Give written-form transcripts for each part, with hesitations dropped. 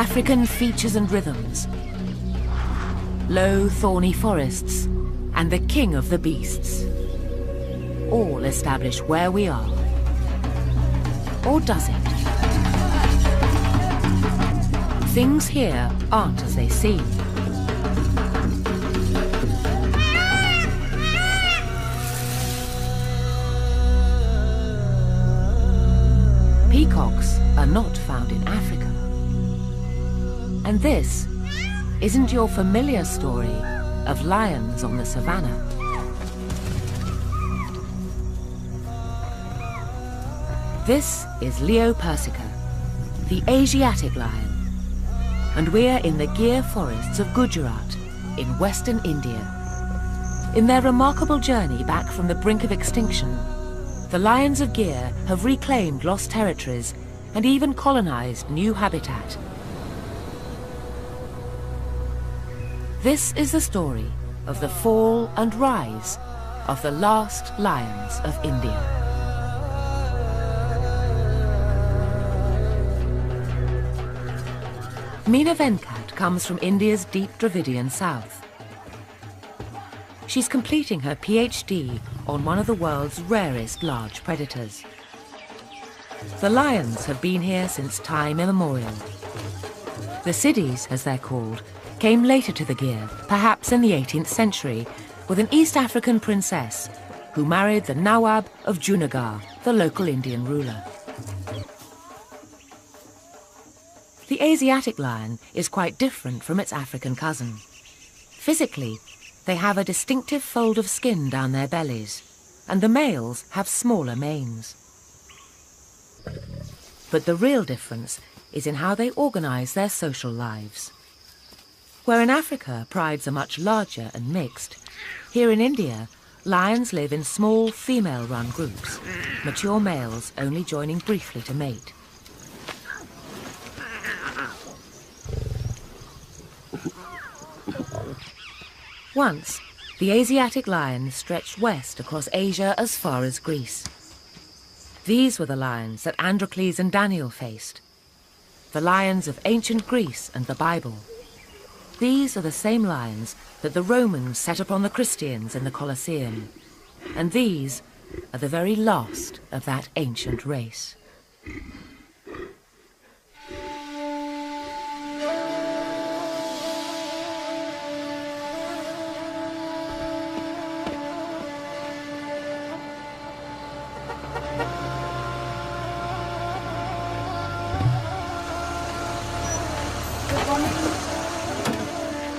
African features and rhythms, low thorny forests, and the king of the beasts all establish where we are. Or does it? Things here aren't as they seem. Peacocks are not found in Africa. And this isn't your familiar story of lions on the savannah. This is Leo persica, the Asiatic lion, and we're in the Gir forests of Gujarat in western India. In their remarkable journey back from the brink of extinction, the lions of Gir have reclaimed lost territories and even colonized new habitat. This is the story of the fall and rise of the last lions of India. Meena Venkat comes from India's deep Dravidian south. She's completing her PhD on one of the world's rarest large predators. The lions have been here since time immemorial. The Siddhis, as they're called, came later to the Gir, perhaps in the 18th century, with an East African princess who married the Nawab of Junagadh, the local Indian ruler. The Asiatic lion is quite different from its African cousin. Physically, they have a distinctive fold of skin down their bellies, and the males have smaller manes. But the real difference is in how they organise their social lives. Where in Africa prides are much larger and mixed, here in India, lions live in small female-run groups, mature males only joining briefly to mate. Once, the Asiatic lions stretched west across Asia as far as Greece. These were the lions that Androcles and Daniel faced, the lions of ancient Greece and the Bible. These are the same lions that the Romans set upon the Christians in the Colosseum, and these are the very last of that ancient race.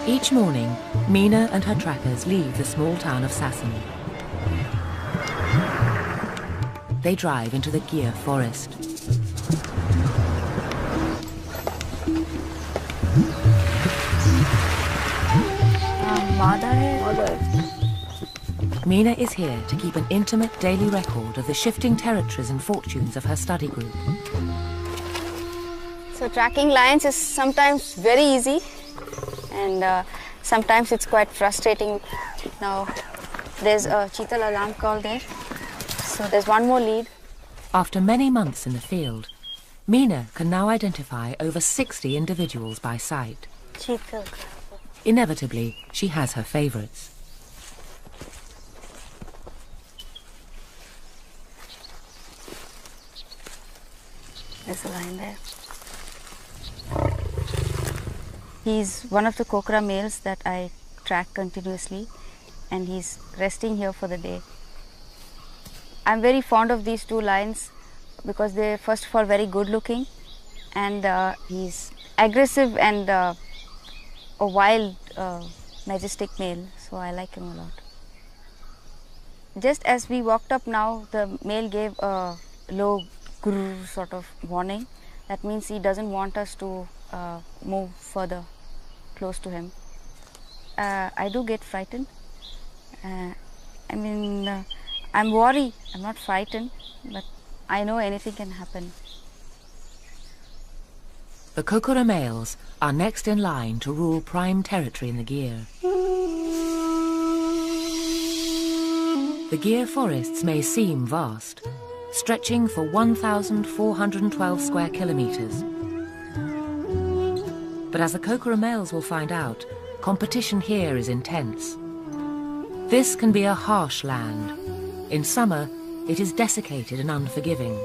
Each morning, Meena and her trackers leave the small town of Sasson. They drive into the Gir forest. Meena is here to keep an intimate daily record of the shifting territories and fortunes of her study group. So tracking lions is sometimes very easy, and sometimes it's quite frustrating. Now there's a cheetal alarm call there, so there's one more lead. After many months in the field, Meena can now identify over 60 individuals by sight. Cheetal. Inevitably, she has her favourites. There's a lion there. He's one of the Kokra males that I track continuously, and he's resting here for the day. I'm very fond of these two lions because they're first of all very good looking, and he's aggressive and a wild, majestic male, so I like him a lot. Just as we walked up now, the male gave a low grrr sort of warning. That means he doesn't want us to move further close to him. I do get frightened. I'm worried. I'm not frightened, but I know anything can happen. The Kokora males are next in line to rule prime territory in the Gir. The Gir forests may seem vast, stretching for 1,412 square kilometres. But as the Kokora males will find out, competition here is intense. This can be a harsh land. In summer, it is desiccated and unforgiving.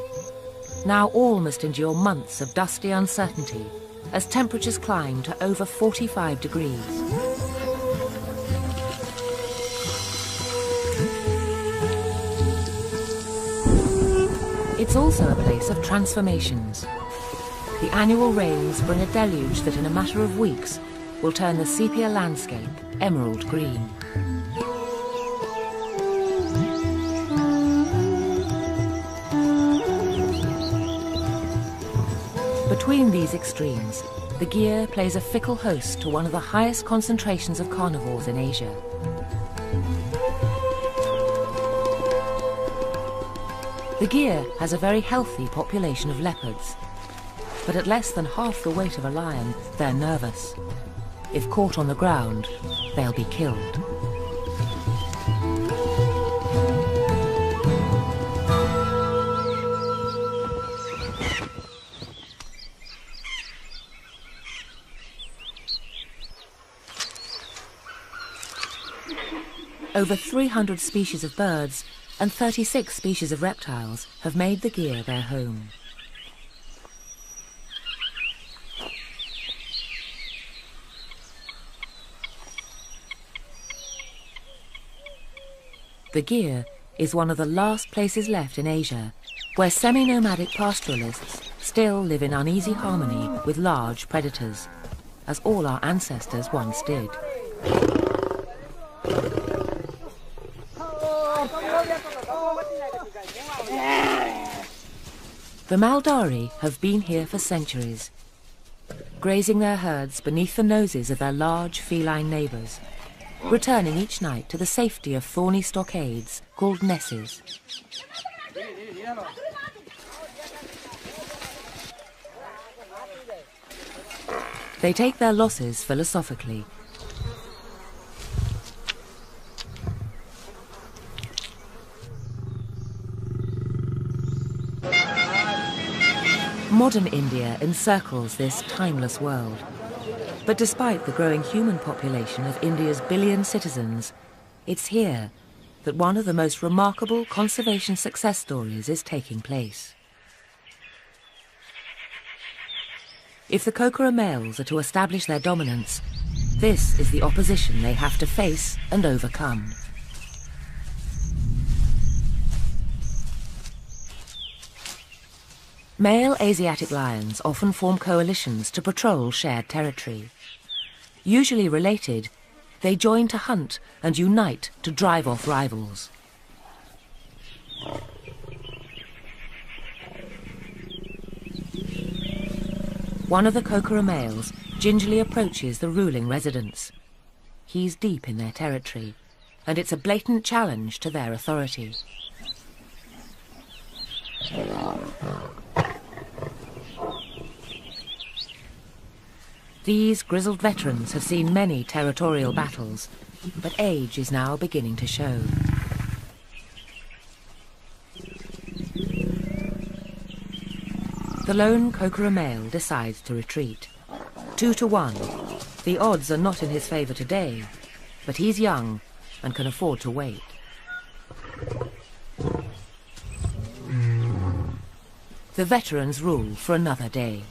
Now all must endure months of dusty uncertainty as temperatures climb to over 45 degrees. It's also a place of transformations. The annual rains bring a deluge that in a matter of weeks will turn the sepia landscape emerald green. Between these extremes, the Gir plays a fickle host to one of the highest concentrations of carnivores in Asia. The Gir has a very healthy population of leopards, but at less than half the weight of a lion, they're nervous. If caught on the ground, they'll be killed. Over 300 species of birds and 36 species of reptiles have made the Gir their home. The Gir is one of the last places left in Asia where semi-nomadic pastoralists still live in uneasy harmony with large predators, as all our ancestors once did. The Maldari have been here for centuries, grazing their herds beneath the noses of their large feline neighbours, returning each night to the safety of thorny stockades called nesses. They take their losses philosophically. Modern India encircles this timeless world. But despite the growing human population of India's billion citizens, it's here that one of the most remarkable conservation success stories is taking place. If the Kokora males are to establish their dominance, this is the opposition they have to face and overcome. Male Asiatic lions often form coalitions to patrol shared territory. Usually related, they join to hunt and unite to drive off rivals. One of the Kokora males gingerly approaches the ruling residents. He's deep in their territory, and it's a blatant challenge to their authority. These grizzled veterans have seen many territorial battles, but age is now beginning to show. The lone Kokora male decides to retreat. 2 to 1. The odds are not in his favour today, but he's young and can afford to wait. The veterans rule for another day.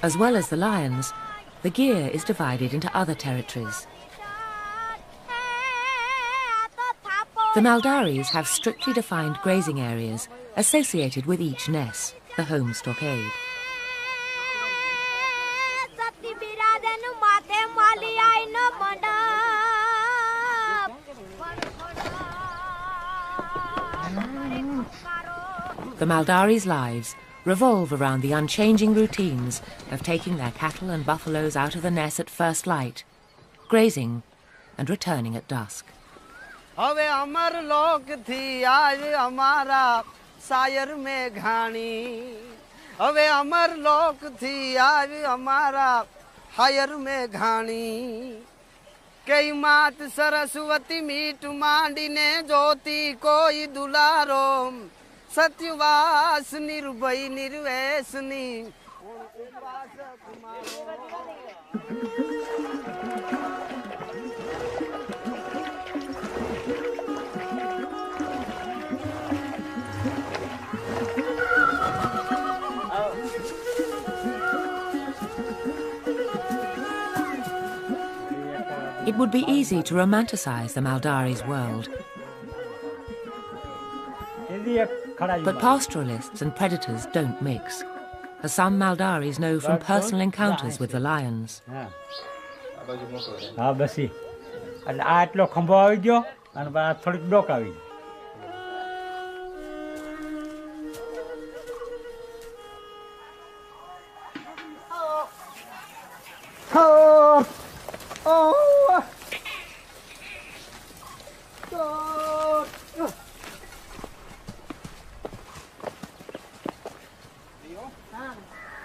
As well as the lions, the Gir is divided into other territories. The Maldaris have strictly defined grazing areas associated with each ness, the home stockade. The Maldaris' lives revolve around the unchanging routines of taking their cattle and buffaloes out of the ness at first light, grazing and returning at dusk. હવે અમર લોક થી આવી અમારા higher में घाणी कई मात Saraswati meet मांडीने ज्योति कोई दुलारो सत्यवास निर्भय निर्वेशनी It would be easy to romanticize the Maldari's world. But pastoralists and predators don't mix, as some Maldaris know from personal encounters with the lions.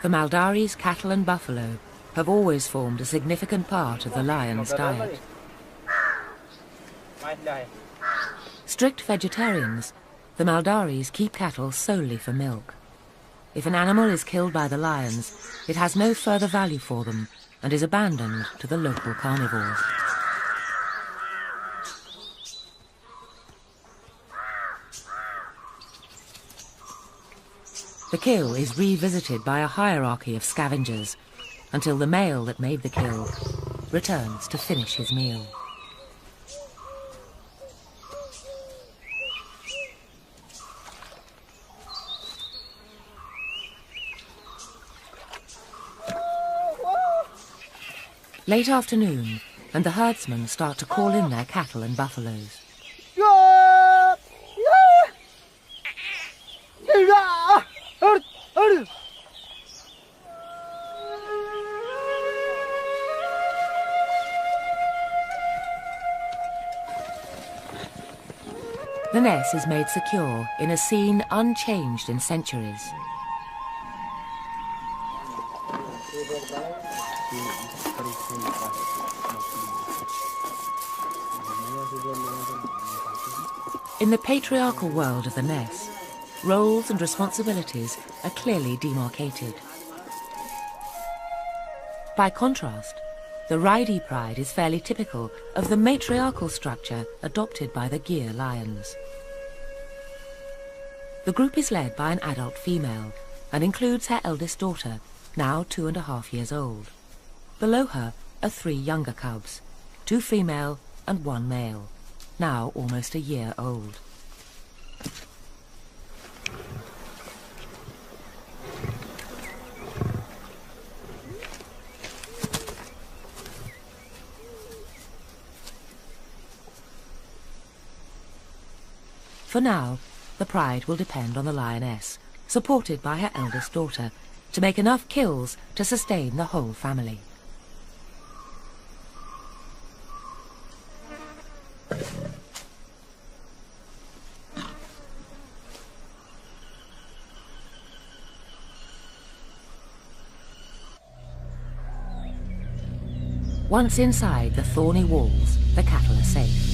The Maldari's cattle and buffalo have always formed a significant part of the lion's diet. Strict vegetarians, the Maldaris keep cattle solely for milk. If an animal is killed by the lions, it has no further value for them and is abandoned to the local carnivores. The kill is revisited by a hierarchy of scavengers until the male that made the kill returns to finish his meal. Late afternoon, and the herdsmen start to call in their cattle and buffaloes. The Ness is made secure in a scene unchanged in centuries. In the patriarchal world of the Ness, roles and responsibilities are clearly demarcated. By contrast, the Raidi pride is fairly typical of the matriarchal structure adopted by the Gir lions. The group is led by an adult female and includes her eldest daughter, now 2.5 years old. Below her are 3 younger cubs, 2 female and 1 male, now almost a year old. For now, the pride will depend on the lioness, supported by her eldest daughter, to make enough kills to sustain the whole family. Once inside the thorny walls, the cattle are safe.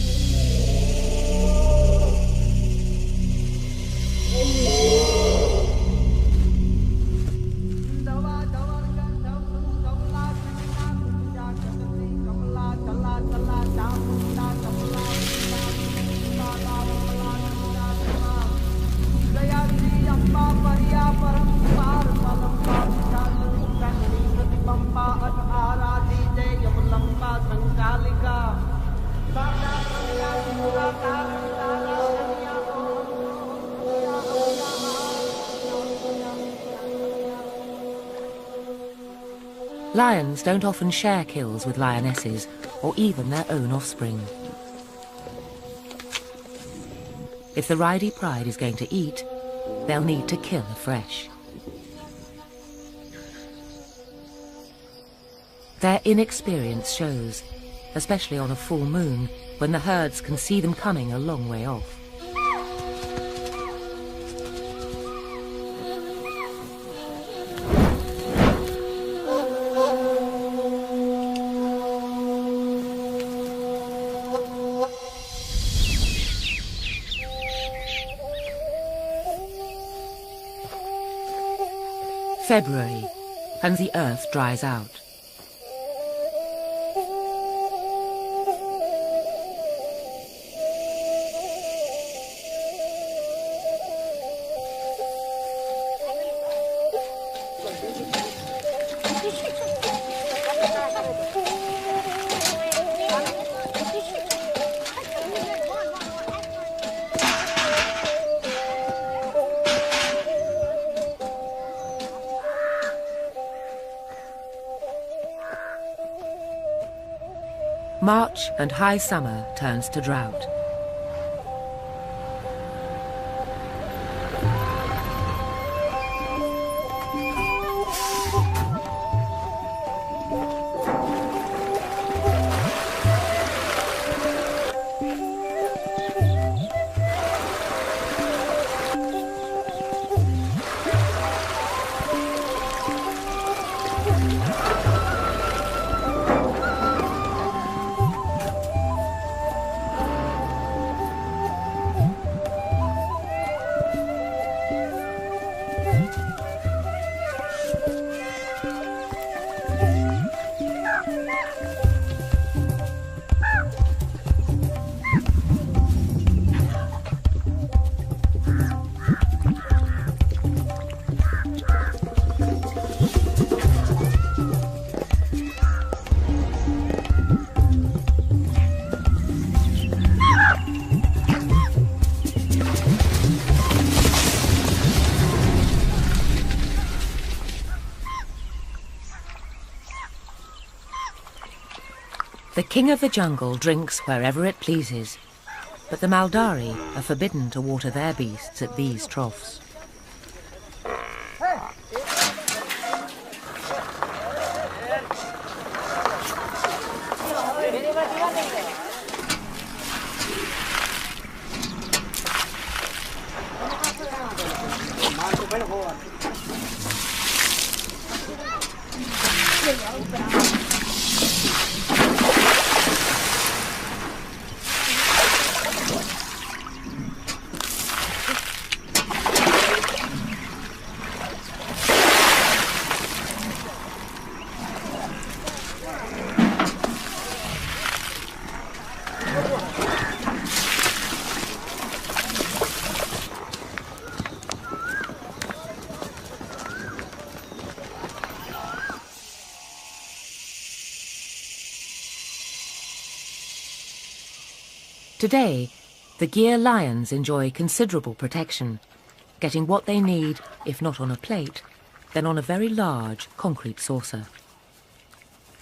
Lions don't often share kills with lionesses or even their own offspring. If the Raidi pride is going to eat, they'll need to kill afresh. Their inexperience shows, especially on a full moon when the herds can see them coming a long way off. February, and the earth dries out. March and high summer turns to drought. The king of the jungle drinks wherever it pleases, but the Maldari are forbidden to water their beasts at these troughs. Today, the Gir lions enjoy considerable protection, getting what they need, if not on a plate, then on a very large concrete saucer.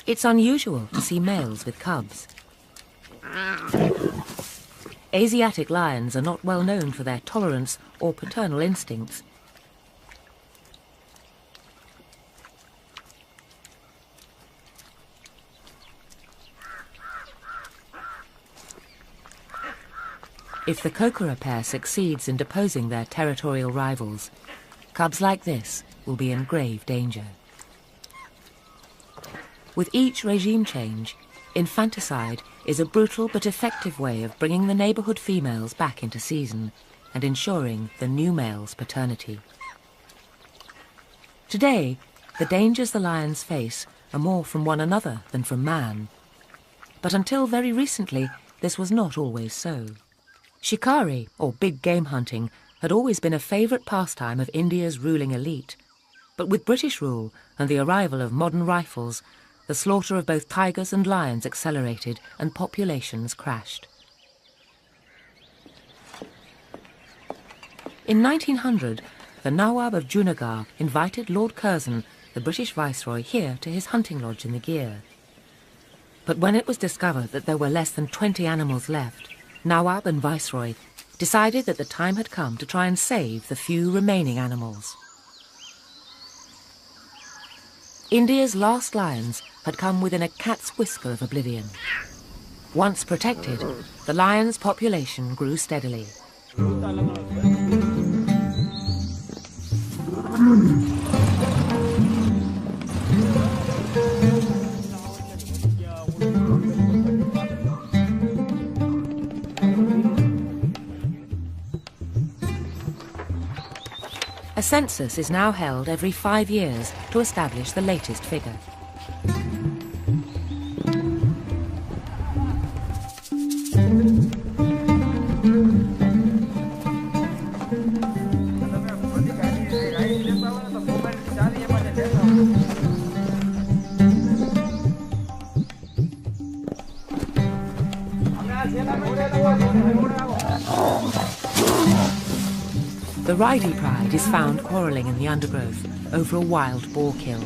It's unusual to see males with cubs. Asiatic lions are not well known for their tolerance or paternal instincts. If the Kokora pair succeeds in deposing their territorial rivals, cubs like this will be in grave danger. With each regime change, infanticide is a brutal but effective way of bringing the neighbourhood females back into season and ensuring the new male's paternity. Today, the dangers the lions face are more from one another than from man. But until very recently, this was not always so. Shikari, or big game hunting, had always been a favourite pastime of India's ruling elite. But with British rule and the arrival of modern rifles, the slaughter of both tigers and lions accelerated and populations crashed. In 1900, the Nawab of Junagadh invited Lord Curzon, the British Viceroy, here to his hunting lodge in the Gir. But when it was discovered that there were less than 20 animals left, Nawab and Viceroy decided that the time had come to try and save the few remaining animals. India's last lions had come within a cat's whisper of oblivion. Once protected, the lions' population grew steadily. A census is now held every 5 years to establish the latest figure. The Ridey Pride is found quarrelling in the undergrowth over a wild boar kill.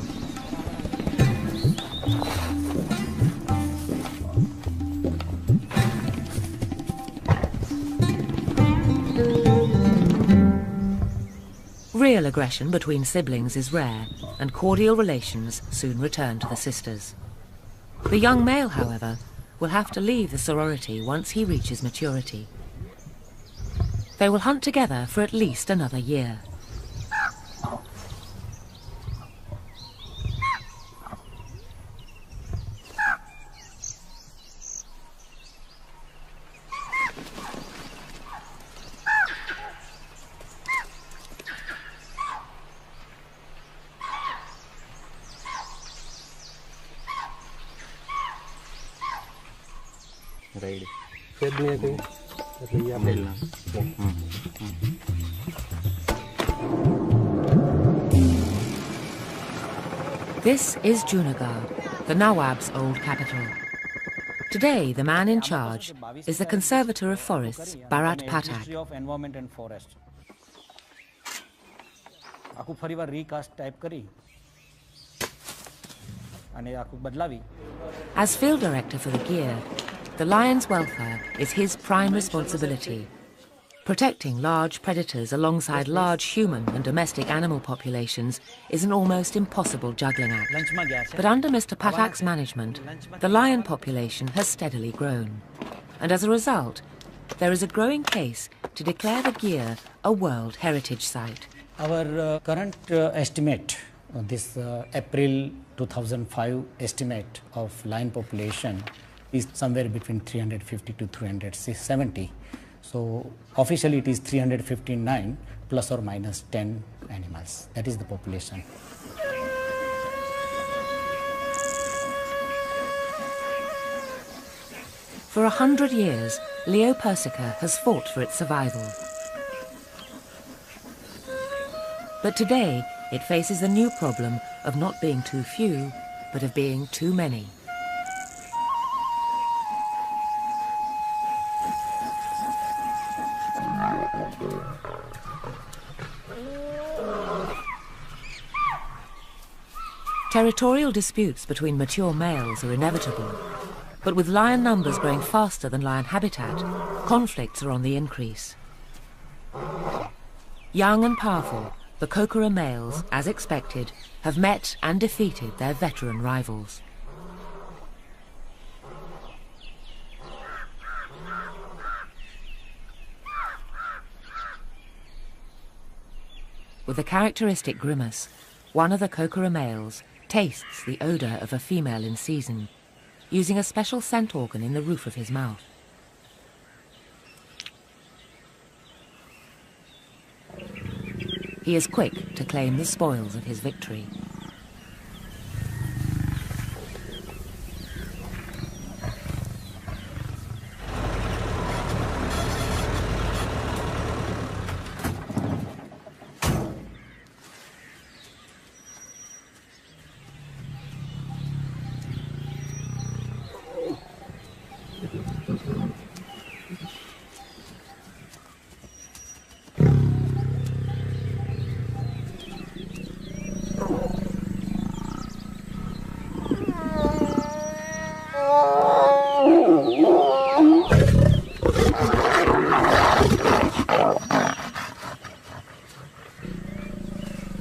Real aggression between siblings is rare, and cordial relations soon return to the sisters. The young male, however, will have to leave the sorority once he reaches maturity. They will hunt together for at least another year. This is Junagadh, the Nawab's old capital. Today, the man in charge is the Conservator of Forests, Bharat Pathak. As field director for the Gir, the lion's welfare is his prime responsibility. Protecting large predators alongside large human and domestic animal populations is an almost impossible juggling act. But under Mr. Pathak's management, the lion population has steadily grown. And as a result, there is a growing case to declare the Gir a World Heritage Site. Our current estimate, this April 2005 estimate of lion population is somewhere between 350 to 370. So officially it is 359 plus or minus 10 animals. That is the population. For 100 years, Leo Persica has fought for its survival. But today, it faces the new problem of not being too few, but of being too many. Territorial disputes between mature males are inevitable, but with lion numbers growing faster than lion habitat, conflicts are on the increase. Young and powerful, the Kokora males, as expected, have met and defeated their veteran rivals. With a characteristic grimace, one of the Kokora males tastes the odour of a female in season, using a special scent organ in the roof of his mouth. He is quick to claim the spoils of his victory.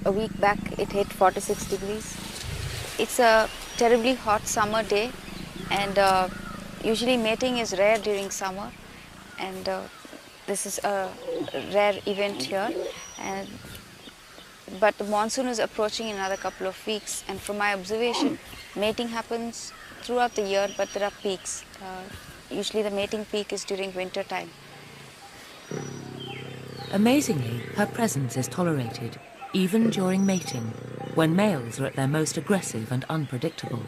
A week back it hit 46 degrees. It's a terribly hot summer day, and usually mating is rare during summer, and this is a rare event here. But the monsoon is approaching in another couple of weeks, and from my observation, mating happens throughout the year, but there are peaks. Usually the mating peak is during winter time. Amazingly, her presence is tolerated, even during mating, when males are at their most aggressive and unpredictable.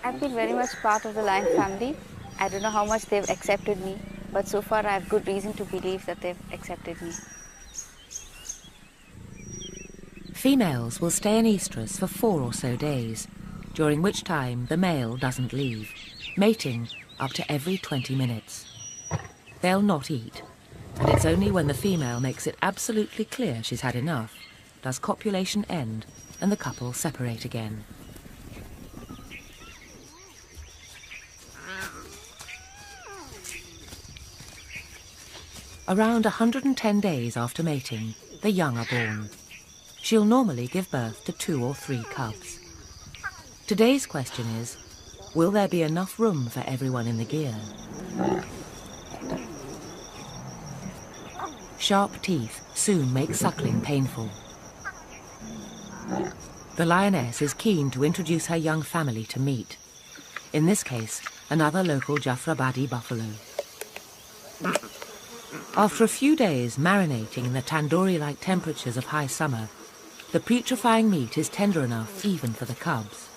I've been very much part of the lion family. I don't know how much they've accepted me, but so far I have good reason to believe that they've accepted me. Females will stay in estrus for 4 or so days, during which time the male doesn't leave, mating up to every 20 minutes. They'll not eat, and it's only when the female makes it absolutely clear she's had enough does copulation end and the couple separate again. Around 110 days after mating, the young are born. She'll normally give birth to 2 or 3 cubs. Today's question is, will there be enough room for everyone in the gear? Sharp teeth soon make suckling painful. The lioness is keen to introduce her young family to meat. In this case, another local Jafrabadi buffalo. After a few days marinating in the tandoori-like temperatures of high summer, the putrefying meat is tender enough even for the cubs.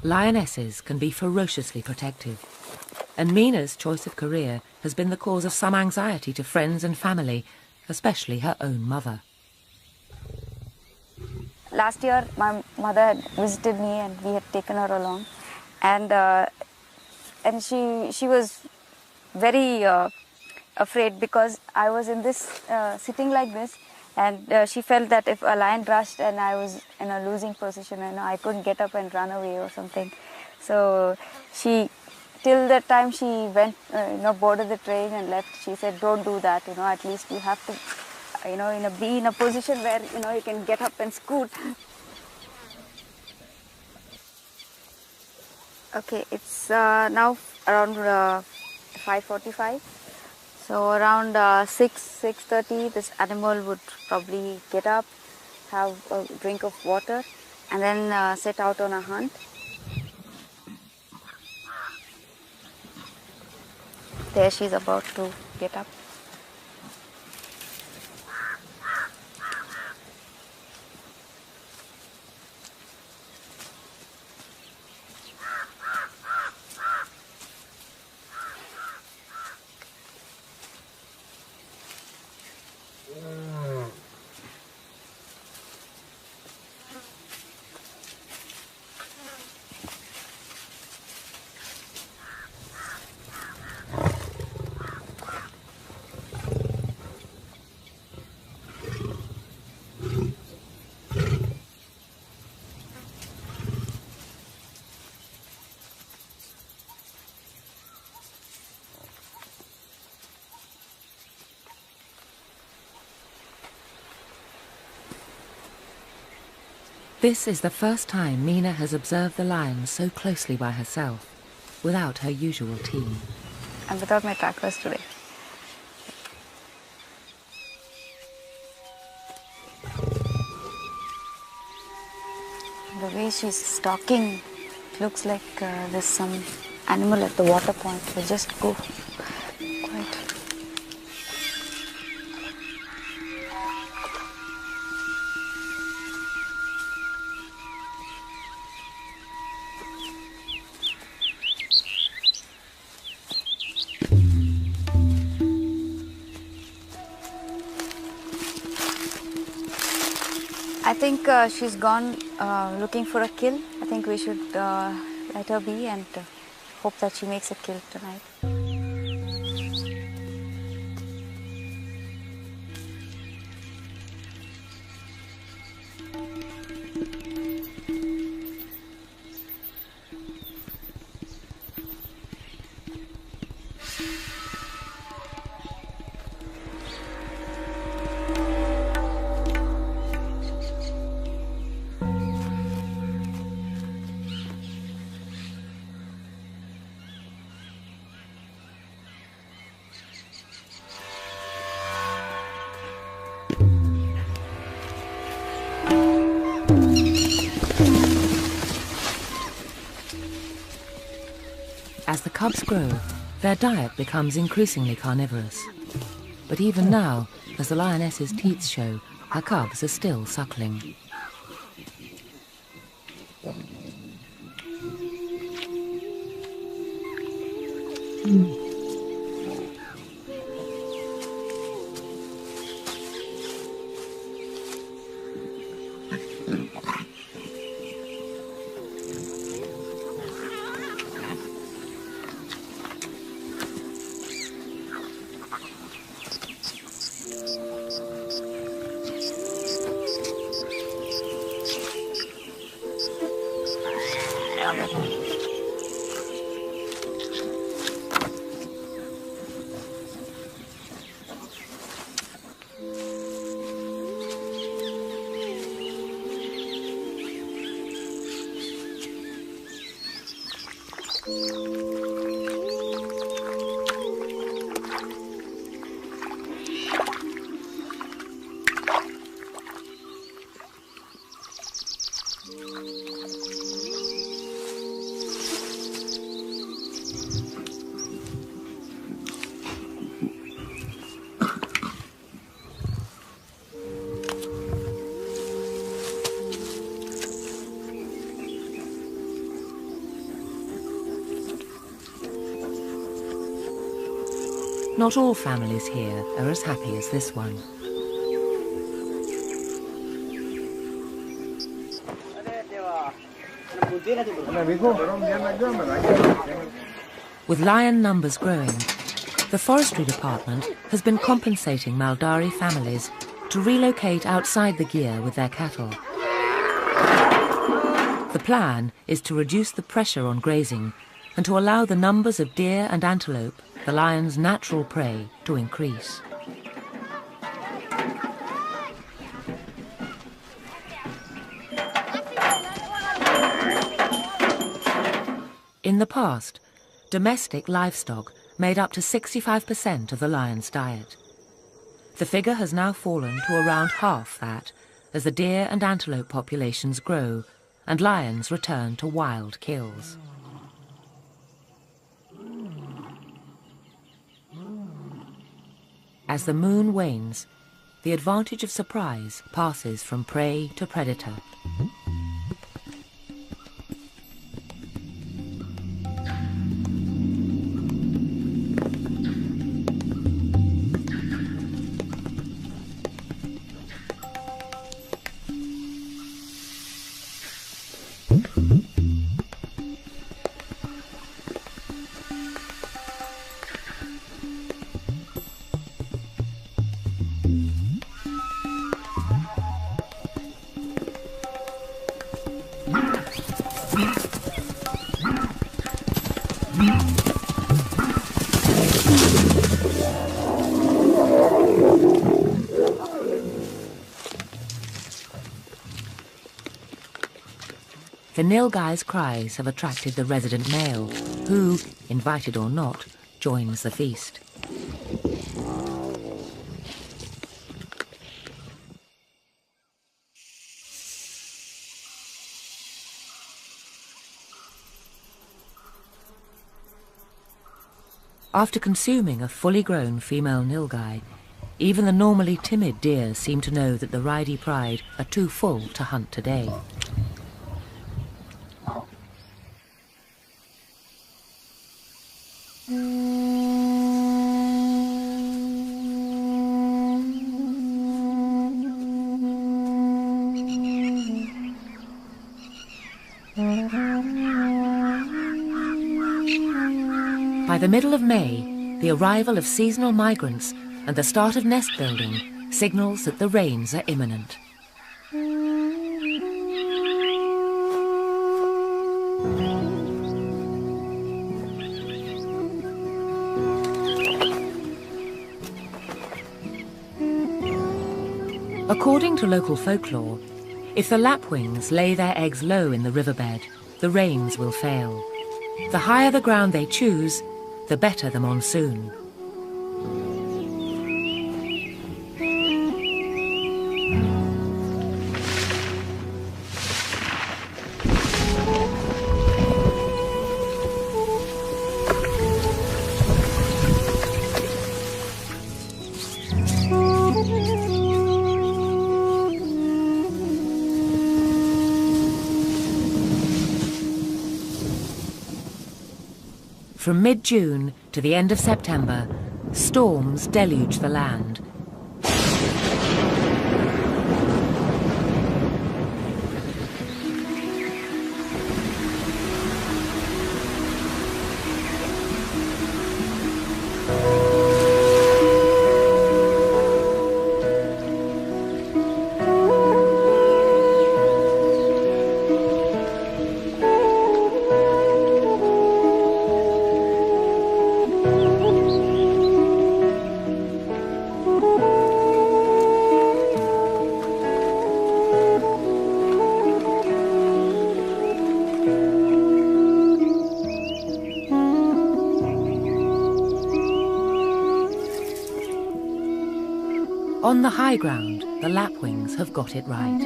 Lionesses can be ferociously protective, and Mina's choice of career has been the cause of some anxiety to friends and family, especially her own mother. Last year, my mother had visited me and we had taken her along, and she was very afraid because I was in this sitting like this, and she felt that if a lion rushed and I was in a losing position and I couldn't get up and run away or something, so till that time she went, boarded the train and left. She said, "Don't do that. At least you have to." Be in a position where, you can get up and scoot. Okay, it's now around 5:45. So around 6:30, this animal would probably get up, have a drink of water, and then set out on a hunt. There she's about to get up. This is the first time Mina has observed the lion so closely by herself, without her usual team. And without my trackers today. The way she's stalking, it looks like there's some animal at the water point. So just go quiet. I think she's gone looking for a kill. I think we should let her be and hope that she makes a kill tonight. cubs grow, their diet becomes increasingly carnivorous. But even now, as the lioness's teats show, her cubs are still suckling. Not all families here are as happy as this one. With lion numbers growing, the Forestry Department has been compensating Maldari families to relocate outside the Gir with their cattle. The plan is to reduce the pressure on grazing and to allow the numbers of deer and antelope, the lion's natural prey, to increase. In the past, domestic livestock made up to 65% of the lion's diet. The figure has now fallen to around half that as the deer and antelope populations grow and lions return to wild kills. As the moon wanes, the advantage of surprise passes from prey to predator. The nilgai's cries have attracted the resident male, who, invited or not, joins the feast. After consuming a fully grown female nilgai, even the normally timid deer seem to know that the Raidi pride are too full to hunt today. By the middle of May, the arrival of seasonal migrants and the start of nest building signals that the rains are imminent. According to local folklore, if the lapwings lay their eggs low in the riverbed, the rains will fail. The higher the ground they choose, the better the monsoon. From mid-June to the end of September, storms deluge the land. On the high ground, the lapwings have got it right.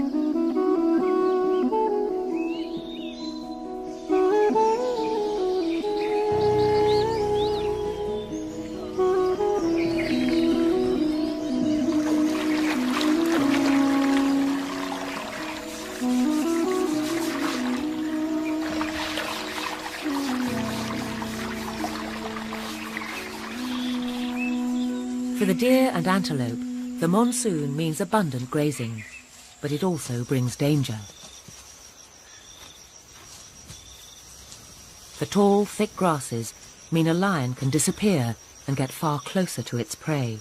For the deer and antelope, the monsoon means abundant grazing, but it also brings danger. The tall, thick grasses mean a lion can disappear and get far closer to its prey.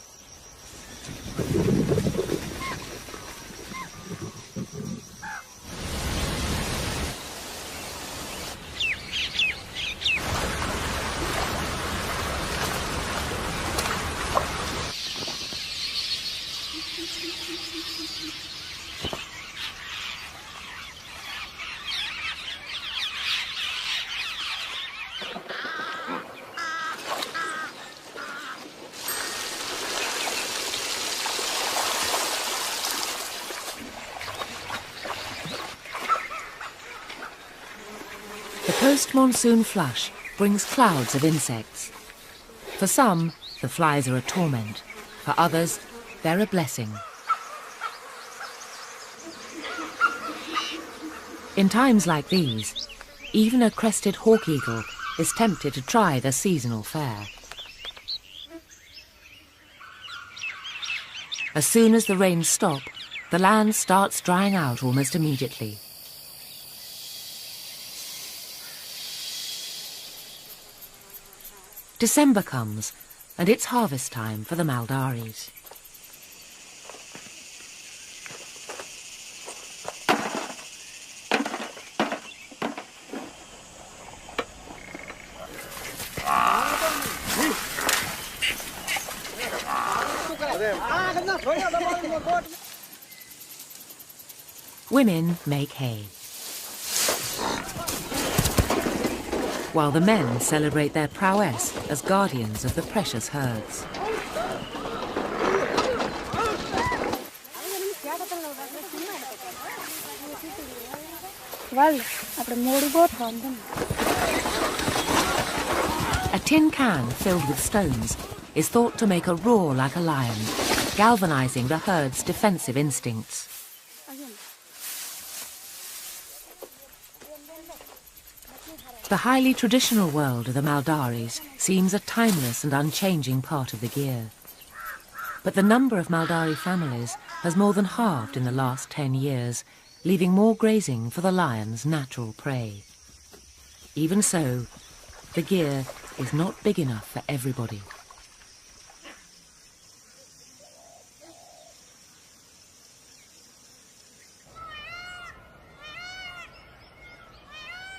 The post-monsoon flush brings clouds of insects. For some, the flies are a torment. For others, they're a blessing. In times like these, even a crested hawk eagle is tempted to try the seasonal fare. As soon as the rains stop, the land starts drying out almost immediately. December comes, and it's harvest time for the Maldaris. Women make hay, while the men celebrate their prowess as guardians of the precious herds. A tin can filled with stones is thought to make a roar like a lion, galvanizing the herd's defensive instincts. The highly traditional world of the Maldaris seems a timeless and unchanging part of the gear. But the number of Maldari families has more than halved in the last 10 years, leaving more grazing for the lion's natural prey. Even so, the gear is not big enough for everybody.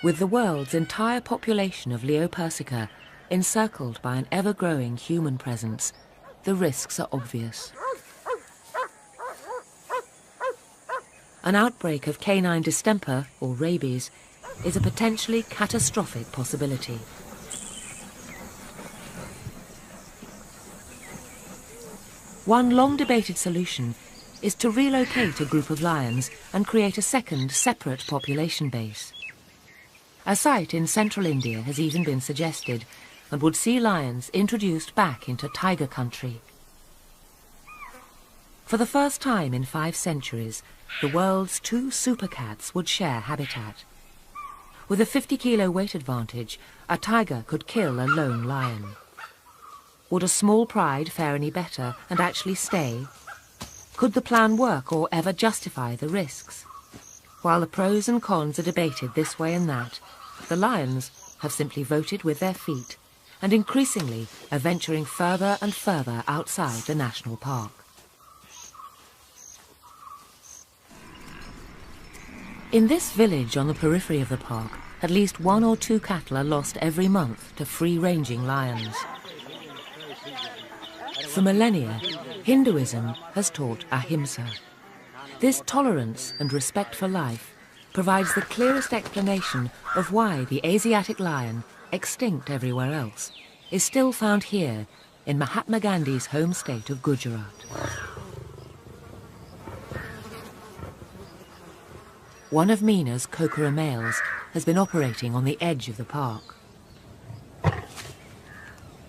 With the world's entire population of Leo Persica encircled by an ever-growing human presence, the risks are obvious. An outbreak of canine distemper, or rabies, is a potentially catastrophic possibility. One long-debated solution is to relocate a group of lions and create a second, separate population base. A site in central India has even been suggested and would see lions introduced back into tiger country. For the first time in 5 centuries, the world's 2 supercats would share habitat. With a 50-kilo weight advantage, a tiger could kill a lone lion. Would a small pride fare any better and actually stay? Could the plan work or ever justify the risks? While the pros and cons are debated this way and that, the lions have simply voted with their feet and increasingly are venturing further and further outside the national park. In this village on the periphery of the park, at least 1 or 2 cattle are lost every month to free-ranging lions. For millennia, Hinduism has taught ahimsa. This tolerance and respect for life provides the clearest explanation of why the Asiatic lion, extinct everywhere else, is still found here in Mahatma Gandhi's home state of Gujarat. One of Meena's Kokora males has been operating on the edge of the park.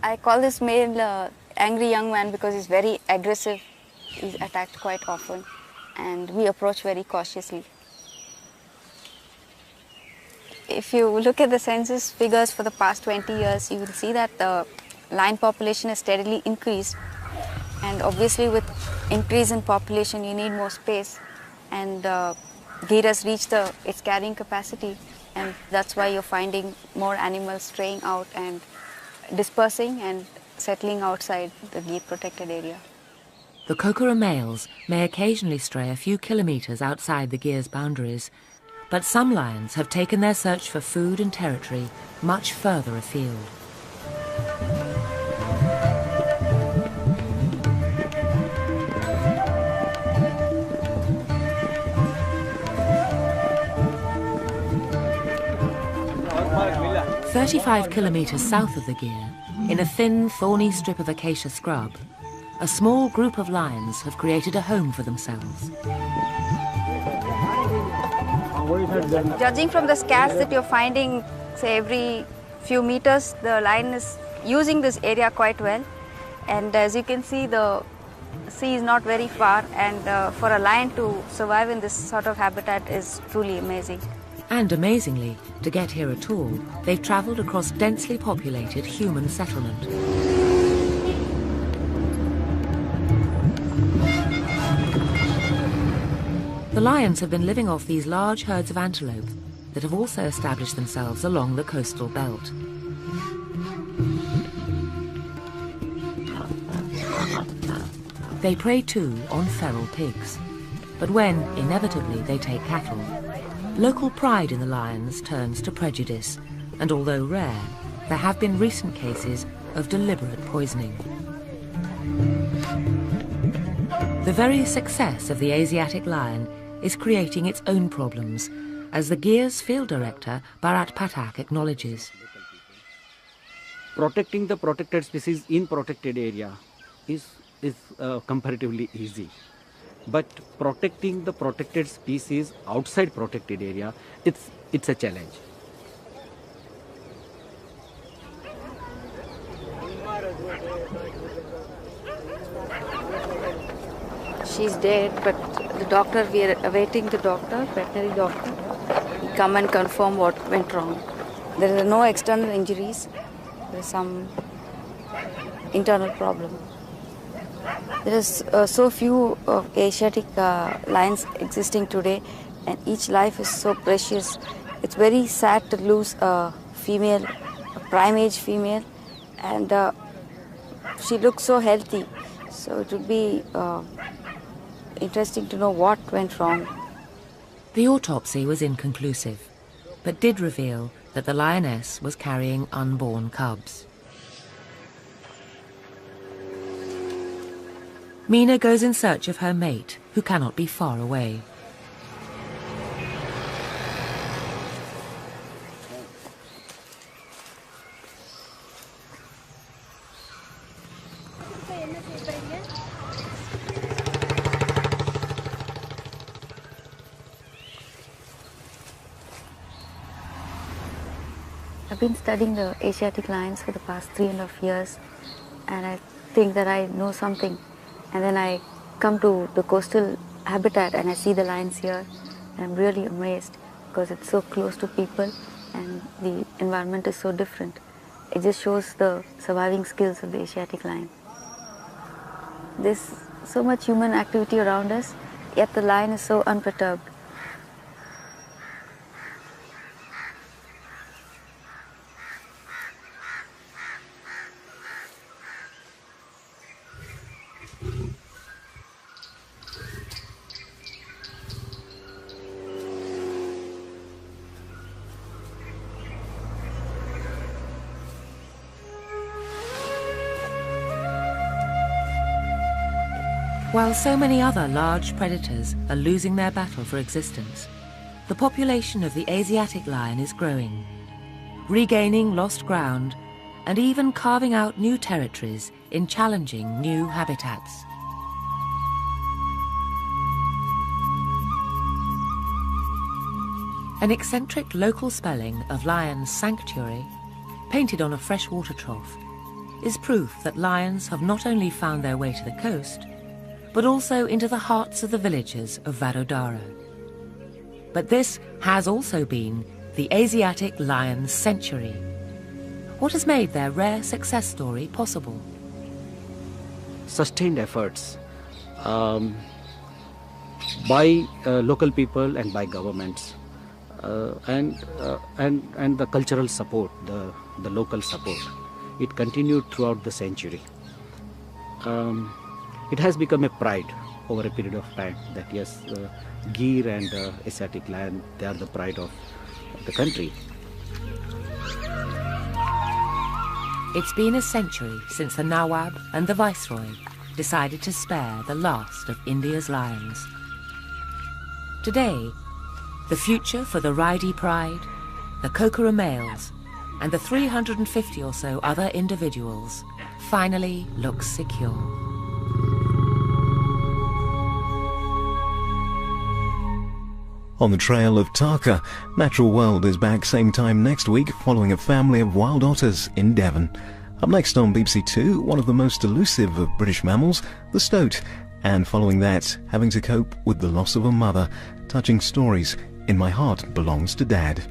I call this male angry young man because he's very aggressive. He's attacked quite often, and we approach very cautiously. If you look at the census figures for the past 20 years, you will see that the lion population has steadily increased, and obviously with increase in population you need more space, and Gir has reached its carrying capacity, and that's why you're finding more animals straying out and dispersing and settling outside the Gir protected area. The Kokora males may occasionally stray a few kilometres outside the Gir's boundaries, but some lions have taken their search for food and territory much further afield. "35 kilometres south of the Gir, in a thin, thorny strip of acacia scrub, a small group of lions have created a home for themselves. Judging from the scats that you're finding, say every few meters, the lion is using this area quite well. And as you can see, the sea is not very far, and for a lion to survive in this sort of habitat is truly amazing. And amazingly, to get here at all, they've travelled across densely populated human settlement. The lions have been living off these large herds of antelope that have also established themselves along the coastal belt. They prey too on feral pigs, but when, inevitably, they take cattle, local pride in the lions turns to prejudice, and although rare, there have been recent cases of deliberate poisoning. The very success of the Asiatic lion is creating its own problems, as the Gir's field director, Bharat Pathak, acknowledges. Protecting the protected species in protected area is comparatively easy. But protecting the protected species outside protected area, it's a challenge. She's dead, but the doctor, we are awaiting the doctor, veterinary doctor, to come and confirm what went wrong. There are no external injuries. There is some internal problem. There is so few Asiatic lions existing today, and each life is so precious. It's very sad to lose a female, a prime age female, and she looks so healthy. So it would be interesting to know what went wrong. The autopsy was inconclusive, but did reveal that the lioness was carrying unborn cubs. Meena goes in search of her mate, who cannot be far away. I've been studying the Asiatic lions for the past 3.5 years, and I think that I know something. And then I come to the coastal habitat and I see the lions here, and I'm really amazed because it's so close to people and the environment is so different. It just shows the surviving skills of the Asiatic lion. There's so much human activity around us, yet the lion is so unperturbed. While so many other large predators are losing their battle for existence, the population of the Asiatic lion is growing, regaining lost ground and even carving out new territories in challenging new habitats. An eccentric local spelling of Lion's Sanctuary, painted on a freshwater trough, is proof that lions have not only found their way to the coast, but also into the hearts of the villages of Vadodara. But this has also been the Asiatic Lion's Century. What has made their rare success story possible? Sustained efforts by local people and by governments, and the cultural support, the local support. It continued throughout the century. It has become a pride over a period of time that yes, Gir and Asiatic lion, they are the pride of the country. It's been a century since the Nawab and the Viceroy decided to spare the last of India's lions. Today, the future for the Raidi pride, the Kokora males, and the 350 or so other individuals finally looks secure. On the trail of Taka, Natural World is back same time next week following a family of wild otters in Devon. Up next on BBC Two, one of the most elusive of British mammals, the stoat, and following that, having to cope with the loss of a mother. Touching stories in My Heart Belongs to Dad.